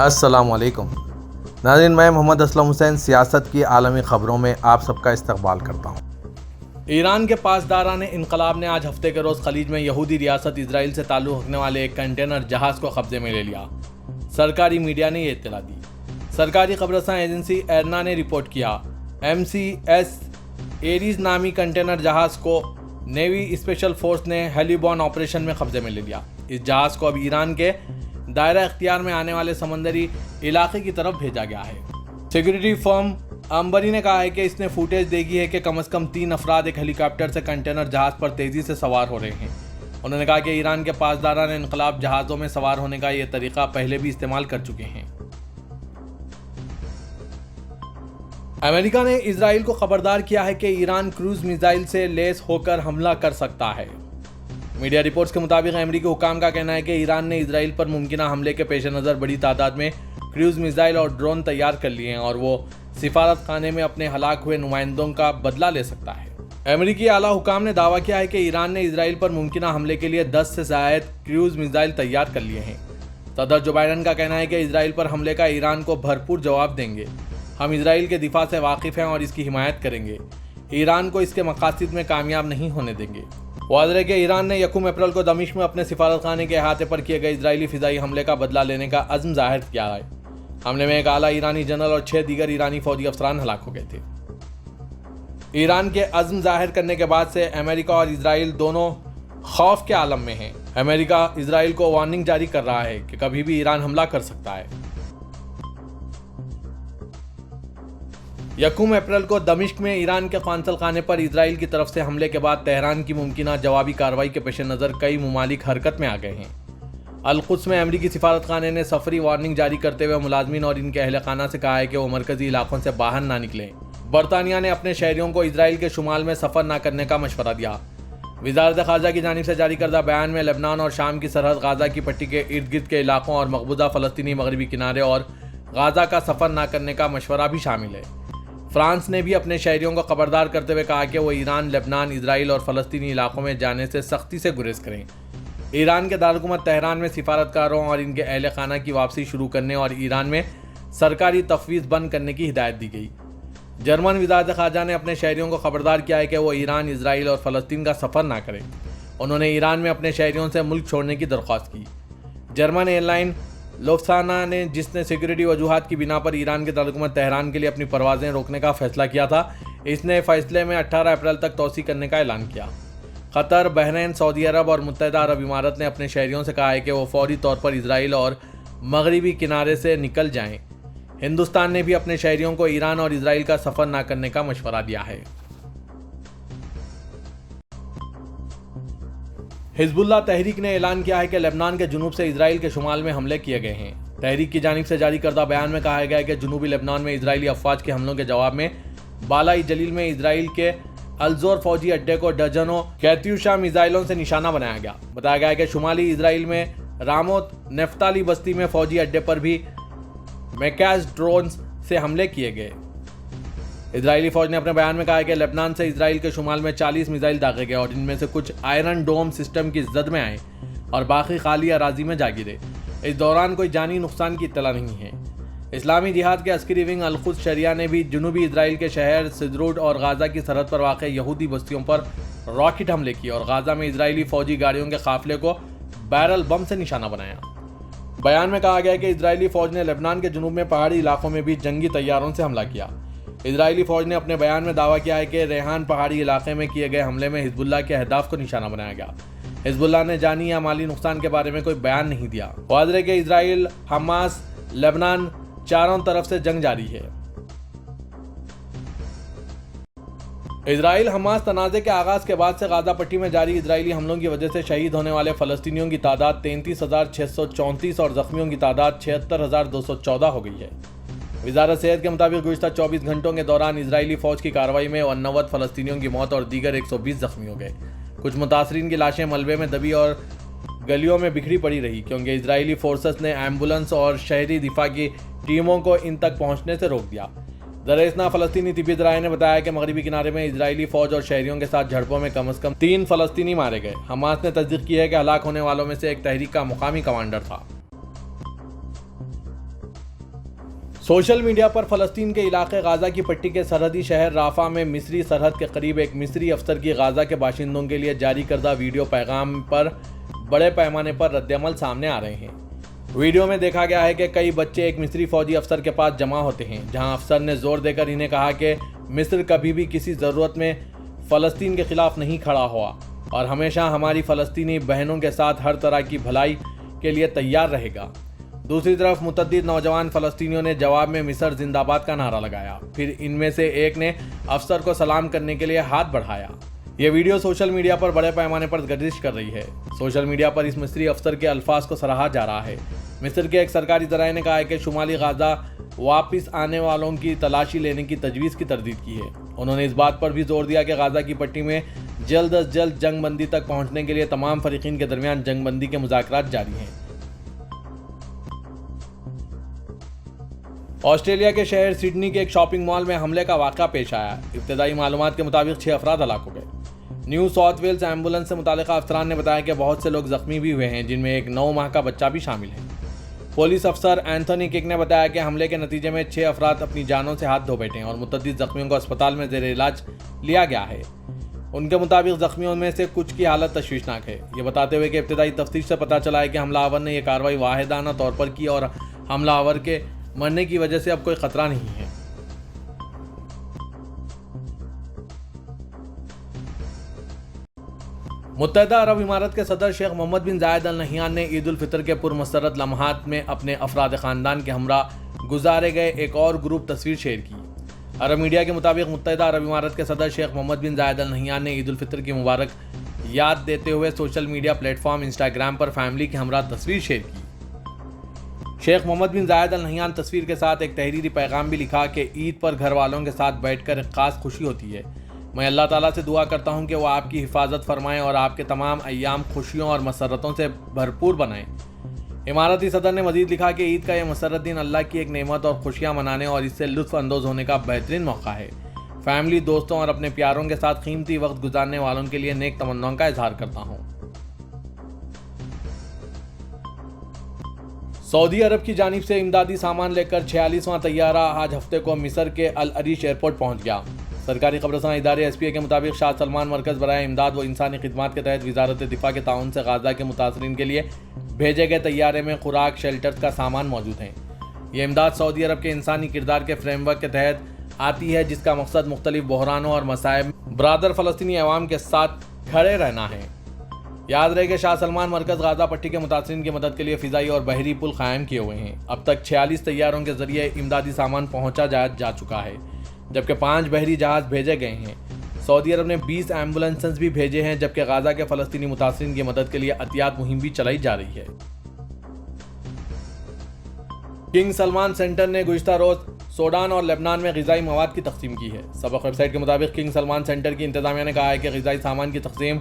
السلام علیکم ناظرین، میں محمد اسلم حسین سیاست کی عالمی خبروں میں آپ سب کا استقبال کرتا ہوں۔ ایران کے پاسداران انقلاب نے آج ہفتے کے روز خلیج میں یہودی ریاست اسرائیل سے تعلق رکھنے والے ایک کنٹینر جہاز کو قبضے میں لے لیا۔ سرکاری میڈیا نے یہ اطلاع دی۔ سرکاری خبررساں ایجنسی ایرنا نے رپورٹ کیا، MCS ایریز نامی کنٹینر جہاز کو نیوی اسپیشل فورس نے ہیلی بورن آپریشن میں قبضے میں لے لیا۔ اس جہاز کو اب ایران کے دائرہ اختیار میں آنے والے سمندری علاقے کی طرف بھیجا گیا ہے۔ سیکورٹی فرم امبری نے کہا ہے کہ اس نے فوٹیج دیکھی ہے کہ کم از کم 3 افراد ایک ہیلی کاپٹر سے کنٹینر جہاز پر تیزی سے سوار ہو رہے ہیں۔ انہوں نے کہا کہ ایران کے پاسداران انقلاب جہازوں میں سوار ہونے کا یہ طریقہ پہلے بھی استعمال کر چکے ہیں۔ امریکہ نے اسرائیل کو خبردار کیا ہے کہ ایران کروز میزائل سے لیس ہو کر حملہ کر سکتا ہے۔ میڈیا رپورٹس کے مطابق امریکی حکام کا کہنا ہے کہ ایران نے اسرائیل پر ممکنہ حملے کے پیش نظر بڑی تعداد میں کروز میزائل اور ڈرون تیار کر لیے ہیں اور وہ سفارت خانے میں اپنے ہلاک ہوئے نمائندوں کا بدلہ لے سکتا ہے۔ امریکی اعلیٰ حکام نے دعویٰ کیا ہے کہ ایران نے اسرائیل پر ممکنہ حملے کے لیے 10 سے زائد کروز میزائل تیار کر لیے ہیں۔ صدر جو بائیڈن کا کہنا ہے کہ اسرائیل پر حملے کا ایران کو بھرپور جواب دیں گے۔ ہم اسرائیل کے دفاع سے واقف ہیں اور اس کی حمایت کریں گے۔ ایران کو اس کے مقاصد میں کامیاب نہیں ہونے دیں گے۔ واضح ہے کہ ایران نے 1 اپریل کو دمشق میں اپنے سفارت خانے کے احاطے پر کیے گئے اسرائیلی فضائی حملے کا بدلہ لینے کا عزم ظاہر کیا ہے۔ حملے میں ایک اعلیٰ ایرانی جنرل اور 6 دیگر ایرانی فوجی افسران ہلاک ہو گئے تھے۔ ایران کے عزم ظاہر کرنے کے بعد سے امریکہ اور اسرائیل دونوں خوف کے عالم میں ہیں۔ امریکہ اسرائیل کو وارننگ جاری کر رہا ہے کہ کبھی بھی ایران حملہ کر سکتا ہے۔ 1 اپریل کو دمشق میں ایران کے قونصل خانے پر اسرائیل کی طرف سے حملے کے بعد تہران کی ممکنہ جوابی کارروائی کے پیش نظر کئی ممالک حرکت میں آ گئے ہیں۔ القدس میں امریکی سفارت خانے نے سفری وارننگ جاری کرتے ہوئے ملازمین اور ان کے اہل خانہ سے کہا ہے کہ وہ مرکزی علاقوں سے باہر نہ نکلیں۔ برطانیہ نے اپنے شہریوں کو اسرائیل کے شمال میں سفر نہ کرنے کا مشورہ دیا۔ وزارت خارجہ کی جانب سے جاری کردہ بیان میں لبنان اور شام کی سرحد غازہ کی پٹی کے ارد گرد کے علاقوں اور مقبوضہ فلسطینی مغربی کنارے اور غازہ کا سفر نہ کرنے کا مشورہ بھی شامل ہے۔ فرانس نے بھی اپنے شہریوں کو خبردار کرتے ہوئے کہا کہ وہ ایران، لبنان، اسرائیل اور فلسطینی علاقوں میں جانے سے سختی سے گریز کریں۔ ایران کے دارالحکومت تہران میں سفارتکاروں اور ان کے اہل خانہ کی واپسی شروع کرنے اور ایران میں سرکاری تفویض بند کرنے کی ہدایت دی گئی۔ جرمن وزارت خارجہ نے اپنے شہریوں کو خبردار کیا ہے کہ وہ ایران، اسرائیل اور فلسطین کا سفر نہ کریں۔ انہوں نے ایران میں اپنے شہریوں سے ملک چھوڑنے کی درخواست کی۔ جرمن ایئر لائن لوفتھانسا نے، جس نے سیکورٹی وجوہات کی بنا پر ایران کے دارالحکومت تہران کے لیے اپنی پروازیں روکنے کا فیصلہ کیا تھا، اس نے فیصلے میں 18 اپریل تک توسیع کرنے کا اعلان کیا۔ قطر، بحرین، سعودی عرب اور متحدہ عرب امارات نے اپنے شہریوں سے کہا ہے کہ وہ فوری طور پر اسرائیل اور مغربی کنارے سے نکل جائیں۔ ہندوستان نے بھی اپنے شہریوں کو ایران اور اسرائیل کا سفر نہ کرنے کا مشورہ دیا ہے۔ حزب اللہ تحریک نے اعلان کیا ہے کہ لبنان کے جنوب سے اسرائیل کے شمال میں حملے کیے گئے ہیں۔ تحریک کی جانب سے جاری کردہ بیان میں کہا گیا ہے کہ جنوبی لبنان میں اسرائیلی افواج کے حملوں کے جواب میں بالائی جلیل میں اسرائیل کے الزور فوجی اڈے کو ڈزنوں کیتیوشا میزائلوں سے نشانہ بنایا گیا۔ بتایا گیا ہے کہ شمالی اسرائیل میں راموت نفتالی بستی میں فوجی اڈے پر بھی میکاز ڈرونز سے حملے کیے گئے۔ اسرائیلی فوج نے اپنے بیان میں کہا ہے کہ لبنان سے اسرائیل کے شمال میں 40 میزائل داغے گئے اور ان میں سے کچھ آئرن ڈوم سسٹم کی زد میں آئے اور باقی خالی اراضی میں جا گرے۔ اس دوران کوئی جانی نقصان کی اطلاع نہیں ہے۔ اسلامی جہاد کے عسکری ونگ القدس شریعہ نے بھی جنوبی اسرائیل کے شہر سدروٹ اور غازہ کی سرحد پر واقع یہودی بستیوں پر راکٹ حملے کیے اور غازہ میں اسرائیلی فوجی گاڑیوں کے قافلے کو بیرل بم سے نشانہ بنایا۔ بیان میں کہا گیا کہ اسرائیلی فوج نے لبنان کے جنوب میں پہاڑی علاقوں میں بھی جنگی طیاروں سے حملہ کیا۔ اسرائیلی فوج نے اپنے بیان میں دعویٰ کیا ہے کہ ریحان پہاڑی علاقے میں کیے گئے حملے میں حزب اللہ کے اہداف کو نشانہ بنایا گیا۔ حزب اللہ نے جانی یا مالی نقصان کے بارے میں کوئی بیان نہیں دیا۔ واضح ہے کہ اسرائیل، حماس، لبنان چاروں طرف سے جنگ جاری ہے۔ اسرائیل حماس تنازع کے آغاز کے بعد سے غازہ پٹی میں جاری اسرائیلی حملوں کی وجہ سے شہید ہونے والے فلسطینیوں کی تعداد 33,634 اور زخمیوں کی تعداد 76,214 ہو گئی ہے۔ وزارت صحت کے مطابق گزشتہ 24 گھنٹوں کے دوران اسرائیلی فوج کی کارروائی میں 89 فلسطینیوں کی موت اور دیگر 120 زخمی ہو گئے۔ کچھ متاثرین کی لاشیں ملبے میں دبی اور گلیوں میں بکھری پڑی رہی کیونکہ اسرائیلی فورسز نے ایمبولنس اور شہری دفاع کی ٹیموں کو ان تک پہنچنے سے روک دیا۔ ذرائع فلسطینی طبی ذرائع نے بتایا کہ مغربی کنارے میں اسرائیلی فوج اور شہریوں کے ساتھ جھڑپوں میں کم از کم 3 فلسطینی مارے گئے۔ حماس نے تصدیق کی ہے کہ ہلاک ہونے والوں میں سے ایک تحریک کا مقامی کمانڈر تھا۔ سوشل میڈیا پر فلسطین کے علاقے غازہ کی پٹی کے سرحدی شہر رافع میں مصری سرحد کے قریب ایک مصری افسر کی غازہ کے باشندوں کے لیے جاری کردہ ویڈیو پیغام پر بڑے پیمانے پر رد عمل سامنے آ رہے ہیں۔ ویڈیو میں دیکھا گیا ہے کہ کئی بچے ایک مصری فوجی افسر کے پاس جمع ہوتے ہیں، جہاں افسر نے زور دے کر انہیں کہا کہ مصر کبھی بھی کسی ضرورت میں فلسطین کے خلاف نہیں کھڑا ہوا اور ہمیشہ ہماری فلسطینی بہنوں کے ساتھ ہر طرح کی بھلائی کے لیے تیار رہے گا۔ دوسری طرف متعدد نوجوان فلسطینیوں نے جواب میں مصر زندہ باد کا نعرہ لگایا، پھر ان میں سے ایک نے افسر کو سلام کرنے کے لیے ہاتھ بڑھایا۔ یہ ویڈیو سوشل میڈیا پر بڑے پیمانے پر گردش کر رہی ہے۔ سوشل میڈیا پر اس مصری افسر کے الفاظ کو سراہا جا رہا ہے۔ مصر کے ایک سرکاری ذرائع نے کہا ہے کہ شمالی غزہ واپس آنے والوں کی تلاشی لینے کی تجویز کی تردید کی ہے۔ انہوں نے اس بات پر بھی زور دیا کہ غزہ کی پٹی میں جلد از جلد جنگ بندی تک پہنچنے کے لیے تمام فریقین کے درمیان جنگ بندی کے مذاکرات جاری ہیں۔ آسٹریلیا کے شہر سڈنی کے ایک شاپنگ مال میں حملے کا واقعہ پیش آیا۔ ابتدائی معلومات کے مطابق 6 افراد ہلاک ہو گئے۔ نیو ساؤتھ ویلز ایمبولینس سے متعلقہ افسران نے بتایا کہ بہت سے لوگ زخمی بھی ہوئے ہیں، جن میں ایک 9 ماہ کا بچہ بھی شامل ہے۔ پولیس افسر اینتھونی کک نے بتایا کہ حملے کے نتیجے میں 6 افراد اپنی جانوں سے ہاتھ دھو بیٹھے ہیں اور متعدد زخمیوں کو اسپتال میں زیر علاج لیا گیا ہے۔ ان کے مطابق زخمیوں میں سے کچھ کی حالت تشویشناک ہے، یہ بتاتے ہوئے کہ ابتدائی تفتیش سے پتہ چلا ہے کہ حملہ آور نے یہ کارروائی واحدانہ طور پر کی اور حملہ آور کے مرنے کی وجہ سے اب کوئی خطرہ نہیں ہے۔ متحدہ عرب امارات کے صدر شیخ محمد بن زاید ال نہیان نے عید الفطر کے پرمسرت لمحات میں اپنے افراد خاندان کے ہمراہ گزارے گئے ایک اور گروپ تصویر شیئر کی۔ عرب میڈیا کے مطابق متحدہ عرب امارات کے صدر شیخ محمد بن زاید ال نہیان نے عید الفطر کی مبارک یاد دیتے ہوئے social media platform Instagram پر فیملی کے ہمراہ تصویر شیئر کی۔ شیخ محمد بن زاید ال نہیان تصویر کے ساتھ ایک تحریری پیغام بھی لکھا کہ عید پر گھر والوں کے ساتھ بیٹھ کر ایک خاص خوشی ہوتی ہے۔ میں اللہ تعالیٰ سے دعا کرتا ہوں کہ وہ آپ کی حفاظت فرمائیں اور آپ کے تمام ایام خوشیوں اور مسرتوں سے بھرپور بنائیں۔ اماراتی صدر نے مزید لکھا کہ عید کا یہ مسرت دن اللہ کی ایک نعمت اور خوشیاں منانے اور اس سے لطف اندوز ہونے کا بہترین موقع ہے۔ فیملی، دوستوں اور اپنے پیاروں کے ساتھ قیمتی وقت گزارنے والوں کے لیے نیک تمناؤں کا اظہار کرتا ہوں۔ سعودی عرب کی جانب سے امدادی سامان لے کر 46واں طیارہ آج ہفتے کو مصر کے العریش ایئرپورٹ پہنچ گیا۔ سرکاری خبررساں ادارے ایس پی اے کے مطابق شاہ سلمان مرکز برائے امداد و انسانی خدمات کے تحت وزارت دفاع کے تعاون سے غزہ کے متاثرین کے لیے بھیجے گئے طیارے میں خوراک، شیلٹرز کا سامان موجود ہیں۔ یہ امداد سعودی عرب کے انسانی کردار کے فریم ورک کے تحت آتی ہے، جس کا مقصد مختلف بحرانوں اور مصائب برادر فلسطینی عوام کے ساتھ کھڑے رہنا ہے۔ یاد رہے کہ شاہ سلمان مرکز غزہ پٹی کے متاثرین کی مدد کے لیے فضائی اور بحری پل قائم کیے ہوئے ہیں۔ اب تک 46 طیاروں کے ذریعے امدادی سامان پہنچا جا چکا ہے، جبکہ 5 بحری جہاز بھیجے گئے ہیں۔ سعودی عرب نے 20 ایمبولینسز بھی بھیجے ہیں، جبکہ غزہ کے فلسطینی متاثرین کی مدد کے لیے عطیات مہم بھی چلائی جا رہی ہے۔ کنگ سلمان سینٹر نے گزشتہ روز سوڈان اور لبنان میں غذائی مواد کی تقسیم کی ہے۔ سبق ویب سائٹ کے مطابق کنگ سلمان سینٹر کی انتظامیہ نے کہا ہے کہ غذائی سامان کی تقسیم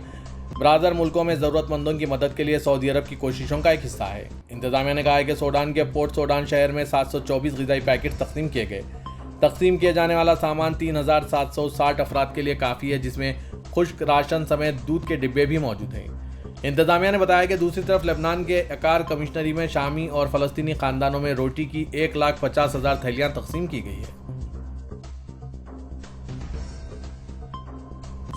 برادر ملکوں میں ضرورت مندوں کی مدد کے لیے سعودی عرب کی کوششوں کا ایک حصہ ہے۔ انتظامیہ نے کہا ہے کہ سوڈان کے پورٹ سوڈان شہر میں 724 غذائی پیکٹ تقسیم کیے گئے۔ تقسیم کیے جانے والا سامان 3760 افراد کے لیے کافی ہے، جس میں خشک راشن سمیت دودھ کے ڈبے بھی موجود ہیں۔ انتظامیہ نے بتایا کہ دوسری طرف لبنان کے عقار کمشنری میں شامی اور فلسطینی خاندانوں میں روٹی کی 1,50,000 تھیلیاں تقسیم کی گئی ہے۔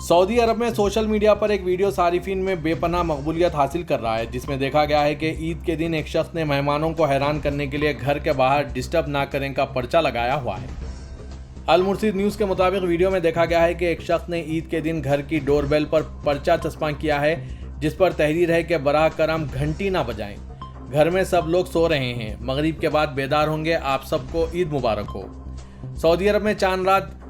سعودی عرب میں سوشل میڈیا پر ایک ویڈیو صارفین میں بے پناہ مقبولیت حاصل کر رہا ہے، جس میں دیکھا گیا ہے کہ عید کے دن ایک شخص نے مہمانوں کو حیران کرنے کے لیے گھر کے باہر ڈسٹرب نہ کریں کا پرچہ لگایا ہوا ہے۔ المرشد نیوز کے مطابق ویڈیو میں دیکھا گیا ہے کہ ایک شخص نے عید کے دن گھر کی ڈور بیل پر پرچہ چسپاں کیا ہے، جس پر تحریر ہے کہ براہ کرم گھنٹی نہ بجائیں، گھر میں سب لوگ سو رہے ہیں، مغرب کے بعد بیدار ہوں گے، آپ سب کو عید مبارک ہو۔ سعودی عرب میں چاند رات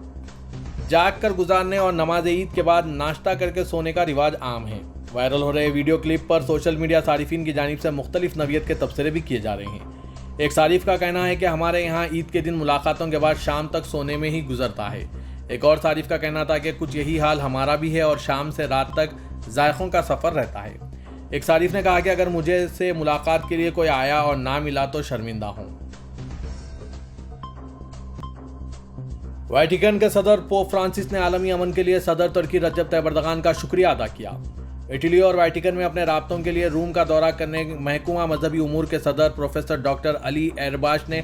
جاگ کر گزارنے اور نماز عید کے بعد ناشتہ کر کے سونے کا رواج عام ہے۔ وائرل ہو رہے ویڈیو کلپ پر سوشل میڈیا صارفین کی جانب سے مختلف نوعیت کے تبصرے بھی کیے جا رہے ہیں۔ ایک صارف کا کہنا ہے کہ ہمارے یہاں عید کے دن ملاقاتوں کے بعد شام تک سونے میں ہی گزرتا ہے۔ ایک اور صارف کا کہنا تھا کہ کچھ یہی حال ہمارا بھی ہے اور شام سے رات تک ذائقوں کا سفر رہتا ہے۔ ایک صارف نے کہا کہ اگر مجھے سے ملاقات کے لیے کوئی آیا اور نہ ملا تو شرمندہ ہوں۔ ویٹیکن کے صدر پوپ فرانسس نے عالمی امن کے لیے صدر ترکی رجب طیب اردوغان کا شکریہ ادا کیا۔ اٹلی اور ویٹیکن میں اپنے رابطوں کے لیے روم کا دورہ کرنے محکمہ مذہبی امور کے صدر پروفیسر ڈاکٹر علی ایرباش نے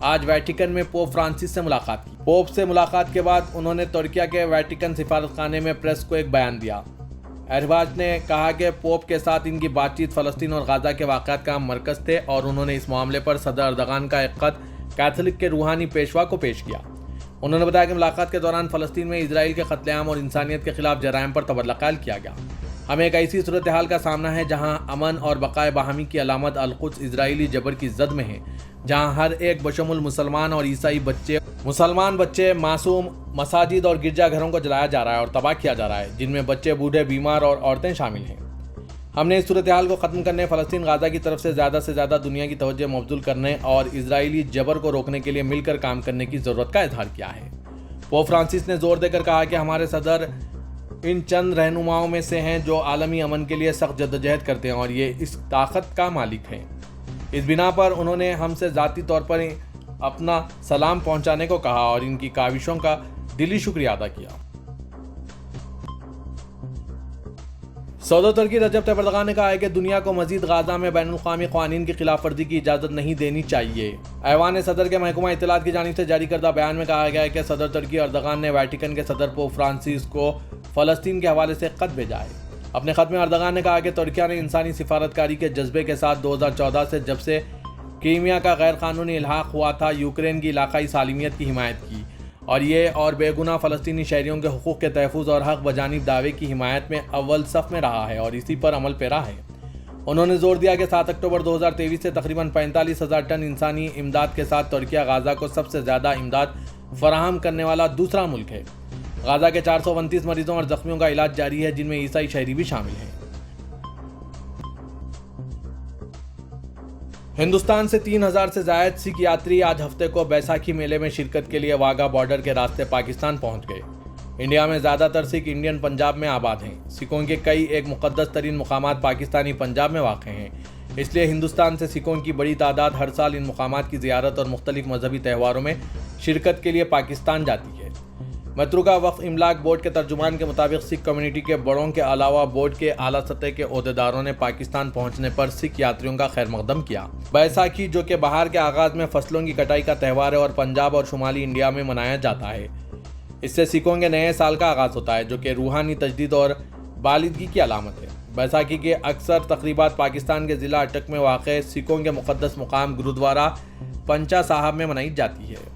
آج ویٹیکن میں پوپ فرانسس سے ملاقات کی۔ پوپ سے ملاقات کے بعد انہوں نے ترکیہ کے ویٹیکن سفارت خانے میں پریس کو ایک بیان دیا۔ ارباز نے کہا کہ پوپ کے ساتھ ان کی بات چیت فلسطین اور غزہ کے واقعات کا مرکز تھے اور انہوں نے اس معاملے پر صدر اردغان کا ایک خط کیتھولک کے روحانی پیشوا کو پیش کیا۔ انہوں نے بتایا کہ ملاقات کے دوران فلسطین میں اسرائیل کے قتل عام اور انسانیت کے خلاف جرائم پر تبادلہ خیال کیا گیا۔ ہمیں ایک ایسی صورتحال کا سامنا ہے جہاں امن اور بقائے باہمی کی علامت القدس اسرائیلی جبر کی زد میں ہے، جہاں ہر ایک بشمول مسلمان اور عیسائی بچے معصوم مساجد اور گرجا گھروں کو جلایا جا رہا ہے اور تباہ کیا جا رہا ہے، جن میں بچے، بوڑھے، بیمار اور عورتیں شامل ہیں۔ ہم نے اس صورتحال کو ختم کرنے، فلسطین غزہ کی طرف سے زیادہ دنیا کی توجہ مبذول کرنے اور اسرائیلی جبر کو روکنے کے لیے مل کر کام کرنے کی ضرورت کا اظہار کیا ہے۔ پوپ فرانسس نے زور دے کر کہا کہ ہمارے صدر ان چند رہنماؤں میں سے ہیں جو عالمی امن کے لیے سخت جدوجہد کرتے ہیں اور یہ اس طاقت کا مالک ہیں۔ اس بنا پر انہوں نے ہم سے ذاتی طور پر اپنا سلام پہنچانے کو کہا اور ان کی کاوشوں کا دلی شکریہ ادا کیا۔ صدر ترکی رجب طیب اردغان نے کہا ہے کہ دنیا کو مزید غزہ میں بین الاقوامی قوانین کی خلاف ورزی کی اجازت نہیں دینی چاہیے۔ ایوان صدر کے محکمہ اطلاعات کی جانب سے جاری کردہ بیان میں کہا گیا ہے کہ صدر ترکی اردغان نے ویٹیکن کے صدر پوپ فرانسس کو فلسطین کے حوالے سے خط بھیجا ہے۔ اپنے خط میں اردغان نے کہا کہ ترکیہ نے انسانی سفارتکاری کے جذبے کے ساتھ 2014 سے جب سے کریمیا کا غیر قانونی الحاق ہوا تھا، یوکرین کی علاقائی سالمیت کی حمایت کی اور یہ اور بے گناہ فلسطینی شہریوں کے حقوق کے تحفظ اور حق بجانب دعوے کی حمایت میں اول صف میں رہا ہے اور اسی پر عمل پیرا ہے۔ انہوں نے زور دیا کہ 7 اکتوبر 2023 سے تقریباً 45,000 ٹن انسانی امداد کے ساتھ ترکیہ غزہ کو سب سے زیادہ امداد فراہم کرنے والا دوسرا ملک ہے۔ غزہ کے 429 مریضوں اور زخمیوں کا علاج جاری ہے، جن میں عیسائی شہری بھی شامل ہیں۔ ہندوستان سے 3,000 سے زائد سکھ یاتری آج ہفتے کو بیساکھی میلے میں شرکت کے لیے واگا بارڈر کے راستے پاکستان پہنچ گئے۔ انڈیا میں زیادہ تر سکھ انڈین پنجاب میں آباد ہیں۔ سکھوں کے کئی ایک مقدس ترین مقامات پاکستانی پنجاب میں واقع ہیں، اس لیے ہندوستان سے سکھوں کی بڑی تعداد ہر سال ان مقامات کی زیارت اور مختلف مذہبی تہواروں میں شرکت کے لیے پاکستان جاتی ہے۔ متروکہ وقف املاک بورڈ کے ترجمان کے مطابق سکھ کمیونٹی کے بڑوں کے علاوہ بورڈ کے اعلیٰ سطح کے عہدیداروں نے پاکستان پہنچنے پر سکھ یاتریوں کا خیر مقدم کیا۔ بیساکھی، جو کہ بہار کے آغاز میں فصلوں کی کٹائی کا تہوار ہے اور پنجاب اور شمالی انڈیا میں منایا جاتا ہے، اس سے سکھوں کے نئے سال کا آغاز ہوتا ہے، جو کہ روحانی تجدید اور بالغی کی علامت ہے۔ بیساکھی کے اکثر تقریبات پاکستان کے ضلع اٹک میں واقع سکھوں کے مقدس مقام گرودوارہ پنچا صاحب میں منائی جاتی ہے۔